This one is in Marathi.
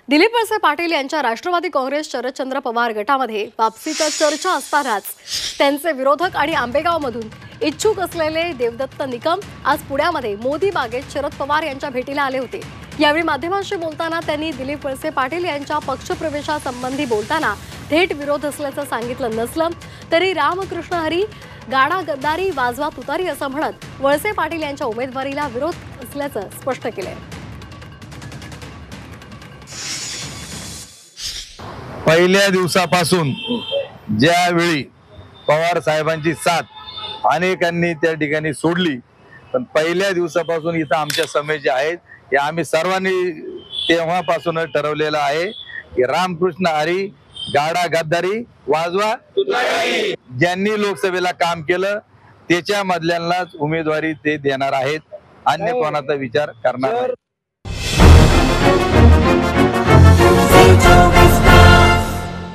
दिलीप वळसे पाटील यांच्या राष्ट्रवादी काँग्रेस शरदचंद्र पवार गटामध्ये वापसीच्या चर्चा असतानाच त्यांचे विरोधक आणि आंबेगावमधून इच्छुक असलेले देवदत्त निकम आज पुण्यामध्ये मोदी बागेत शरद पवार यांच्या भेटीला आले होते। यावेळी माध्यमांशी बोलताना त्यांनी दिलीप वळसे पाटील यांच्या पक्षप्रवेशासंबंधी बोलताना थेट विरोध असल्याचं सांगितलं नसलं तरी रामकृष्ण हरी गाडा गद्दारी वाजवा तुतारी असं म्हणत वळसे पाटील यांच्या उमेदवारीला विरोध असल्याचं स्पष्ट केलंय। पहिल्या दिवसापासून ज्यावेळी पवार साहेबांची साथ अनेकांनी त्या ठिकाणी सोडली, पण पहिल्या दिवसापासून इथं आमच्या समेत जे आहेत हे आम्ही सर्वांनी तेव्हापासून ठरवलेलं आहे की रामकृष्ण हरी गाडा गद्दारी वाजवा तुतारी। ज्यांनी लोकसभेला काम केलं त्याच्या मधल्यांनाच उमेदवारी ते देणार आहेत, अन्य कोणाचा विचार करणार नाही।